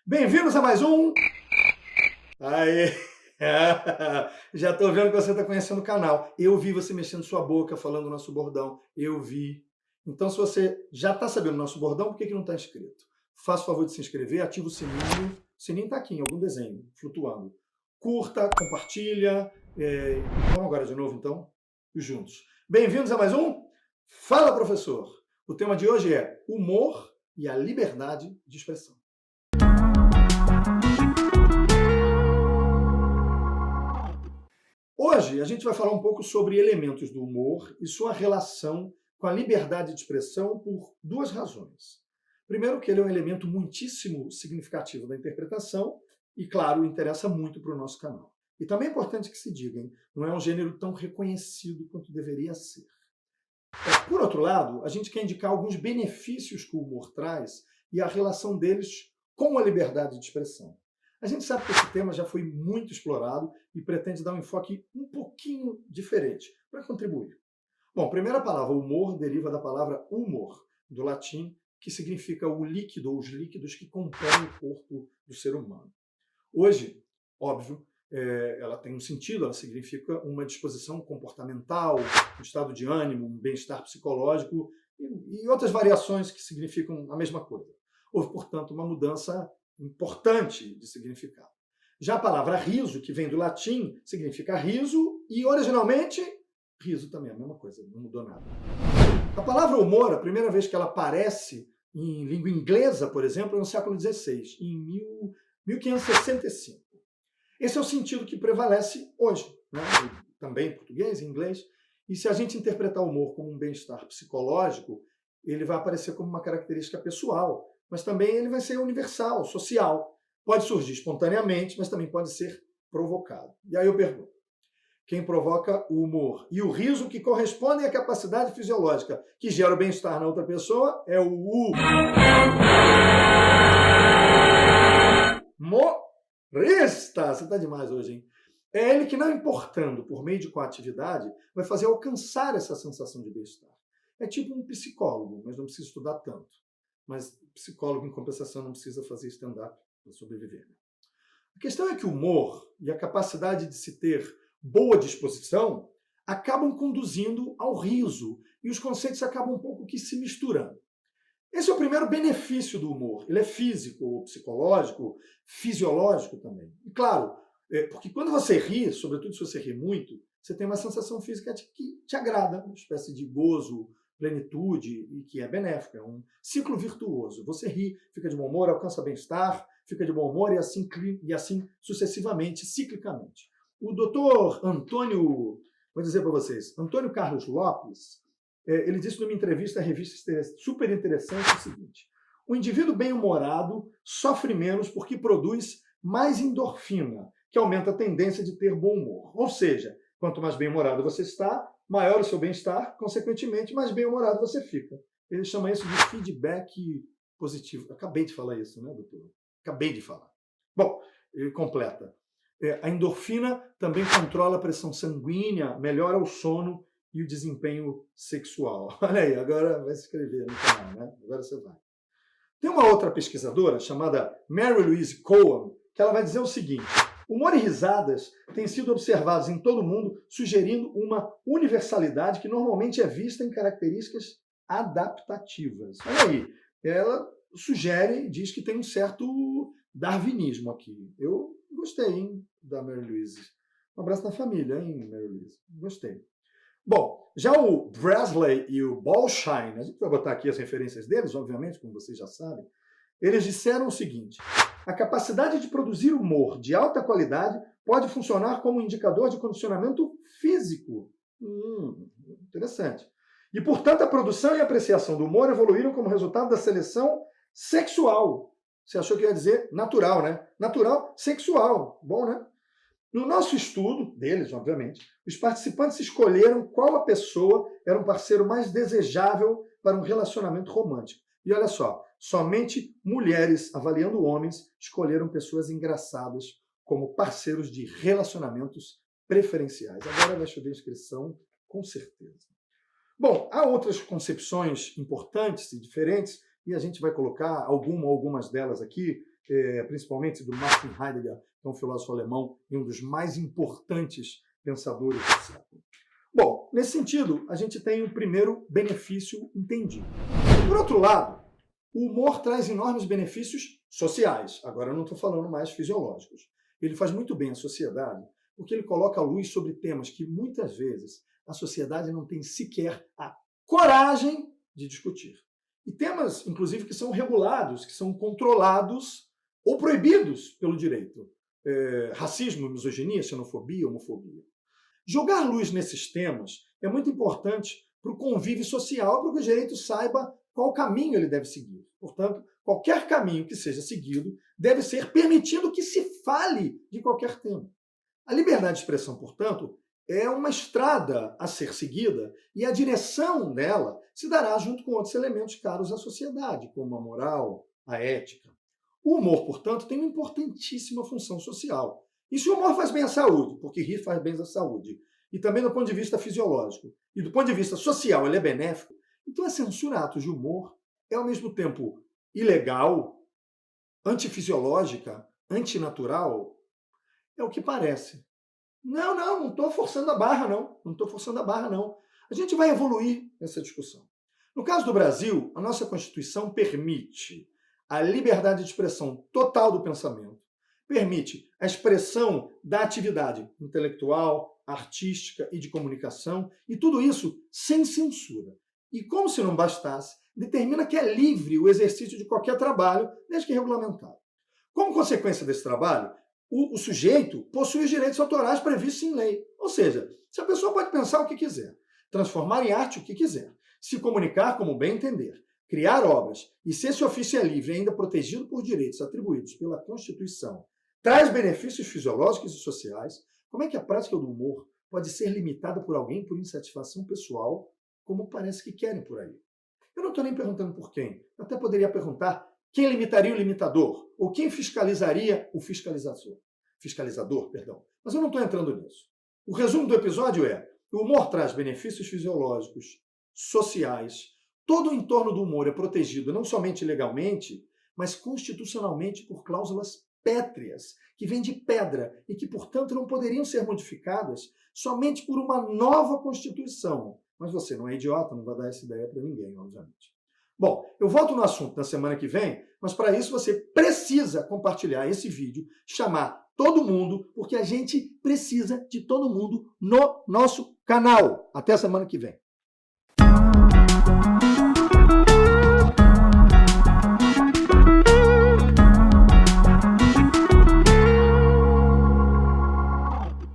Bem-vindos a mais um... Aê! Já estou vendo que você está conhecendo o canal. Eu vi você mexendo sua boca, falando o nosso bordão. Eu vi. Então, se você já está sabendo o nosso bordão, por que não está inscrito? Faça o favor de se inscrever, ativa o sininho. O sininho está aqui em algum desenho, flutuando. Curta, compartilha. Vamos agora de novo, então, e juntos. Bem-vindos a mais um Fala, Professor! O tema de hoje é humor e a liberdade de expressão. Hoje a gente vai falar um pouco sobre elementos do humor e sua relação com a liberdade de expressão por duas razões. Primeiro, que ele é um elemento muitíssimo significativo da interpretação e, claro, interessa muito para o nosso canal. E também é importante que se diga, hein? Não é um gênero tão reconhecido quanto deveria ser. Por outro lado, a gente quer indicar alguns benefícios que o humor traz e a relação deles com a liberdade de expressão. A gente sabe que esse tema já foi muito explorado e pretende dar um enfoque um pouquinho diferente para contribuir. Bom, a primeira palavra, humor, deriva da palavra humor, do latim, que significa o líquido ou os líquidos que compõem o corpo do ser humano. Hoje, óbvio, ela tem um sentido, ela significa uma disposição comportamental, um estado de ânimo, um bem-estar psicológico e outras variações que significam a mesma coisa. Houve, portanto, uma mudança importante de significado. Já a palavra riso, que vem do latim, significa riso e, originalmente, riso também, a mesma coisa, não mudou nada. A palavra humor, a primeira vez que ela aparece em língua inglesa, por exemplo, é no século XVI, em 1565. Esse é o sentido que prevalece hoje, né? Também em português, em inglês. E se a gente interpretar o humor como um bem-estar psicológico, ele vai aparecer como uma característica pessoal, mas também ele vai ser universal, social. Pode surgir espontaneamente, mas também pode ser provocado. E aí eu pergunto, quem provoca o humor e o riso que correspondem à capacidade fisiológica que gera o bem-estar na outra pessoa é o humorista. Você está demais hoje, hein? É ele que, não importando por meio de qual atividade, vai fazer alcançar essa sensação de bem-estar. É tipo um psicólogo, mas não precisa estudar tanto. Mas psicólogo, em compensação, não precisa fazer stand-up para sobreviver. A questão é que o humor e a capacidade de se ter boa disposição acabam conduzindo ao riso, e os conceitos acabam um pouco que se misturando. Esse é o primeiro benefício do humor. Ele é físico, psicológico, fisiológico também. E claro, porque quando você ri, sobretudo se você ri muito, você tem uma sensação física que te agrada, uma espécie de gozo, plenitude, e que é benéfica, é um ciclo virtuoso. Você ri, fica de bom humor, alcança bem-estar, fica de bom humor e assim sucessivamente, ciclicamente. O doutor Antônio, vou dizer para vocês, Antônio Carlos Lopes, ele disse numa entrevista à revista super interessante o seguinte: o indivíduo bem-humorado sofre menos porque produz mais endorfina, que aumenta a tendência de ter bom humor. Ou seja, quanto mais bem-humorado você está, maior o seu bem-estar, consequentemente, mais bem-humorado você fica. Ele chama isso de feedback positivo. Acabei de falar isso, né, doutor? Acabei de falar. Bom, ele completa. A endorfina também controla a pressão sanguínea, melhora o sono e o desempenho sexual. Olha aí, agora vai se inscrever no canal, né? Agora você vai. Tem uma outra pesquisadora chamada Mary Louise Cohen, que ela vai dizer o seguinte: humor e risadas têm sido observados em todo o mundo, sugerindo uma universalidade que normalmente é vista em características adaptativas. Olha aí, ela sugere, diz que tem um certo darwinismo aqui. Eu gostei, hein, da Mary Louise. Um abraço na família, hein, Mary Louise. Gostei. Bom, já o Bresley e o Bolshine, a gente vai botar aqui as referências deles, obviamente, como vocês já sabem, eles disseram o seguinte: a capacidade de produzir humor de alta qualidade pode funcionar como indicador de condicionamento físico. Interessante. E, portanto, a produção e a apreciação do humor evoluíram como resultado da seleção sexual. Você achou que ia dizer natural, né? Natural, sexual. Bom, né? No nosso estudo, deles, obviamente, os participantes escolheram qual a pessoa era um parceiro mais desejável para um relacionamento romântico. E olha só, somente mulheres, avaliando homens, escolheram pessoas engraçadas como parceiros de relacionamentos preferenciais. Agora vai chover inscrição, com certeza. Bom, há outras concepções importantes e diferentes, e a gente vai colocar algumas delas aqui, principalmente do Martin Heidegger, que é um filósofo alemão e um dos mais importantes pensadores do século. Bom, nesse sentido, a gente tem o primeiro benefício entendido. Por outro lado, o humor traz enormes benefícios sociais. Agora eu não estou falando mais fisiológicos. Ele faz muito bem à sociedade, porque ele coloca a luz sobre temas que muitas vezes a sociedade não tem sequer a coragem de discutir. E temas, inclusive, que são regulados, que são controlados ou proibidos pelo direito. Racismo, misoginia, xenofobia, homofobia. Jogar luz nesses temas é muito importante para o convívio social, para que o direito saiba qual caminho ele deve seguir. Portanto, qualquer caminho que seja seguido deve ser permitido que se fale de qualquer tema. A liberdade de expressão, portanto, é uma estrada a ser seguida e a direção dela se dará junto com outros elementos caros à sociedade, como a moral, a ética. O humor, portanto, tem uma importantíssima função social. E se o humor faz bem à saúde, porque rir faz bem à saúde, e também do ponto de vista fisiológico, e do ponto de vista social ele é benéfico, então a censura a atos de humor é ao mesmo tempo ilegal, antifisiológica, antinatural, é o que parece. Não estou forçando a barra, não estou forçando a barra, não. A gente vai evoluir nessa discussão. No caso do Brasil, a nossa Constituição permite a liberdade de expressão total do pensamento, permite a expressão da atividade intelectual, artística e de comunicação, e tudo isso sem censura. E como se não bastasse, determina que é livre o exercício de qualquer trabalho, desde que regulamentado. Como consequência desse trabalho, o sujeito possui os direitos autorais previstos em lei. Ou seja, se a pessoa pode pensar o que quiser, transformar em arte o que quiser, se comunicar como bem entender, criar obras, e se esse ofício é livre e ainda protegido por direitos atribuídos pela Constituição, traz benefícios fisiológicos e sociais, como é que a prática do humor pode ser limitada por alguém por insatisfação pessoal, como parece que querem por aí? Eu não estou nem perguntando por quem. Eu até poderia perguntar quem limitaria o limitador, ou quem fiscalizaria o fiscalizador, perdão. Mas eu não estou entrando nisso. O resumo do episódio é: o humor traz benefícios fisiológicos, sociais, todo o entorno do humor é protegido não somente legalmente, mas constitucionalmente por cláusulas pétreas, que vêm de pedra e que, portanto, não poderiam ser modificadas somente por uma nova Constituição. Mas você não é idiota, não vai dar essa ideia para ninguém, obviamente. Bom, eu volto no assunto na semana que vem, mas para isso você precisa compartilhar esse vídeo, chamar todo mundo, porque a gente precisa de todo mundo no nosso canal. Até a semana que vem.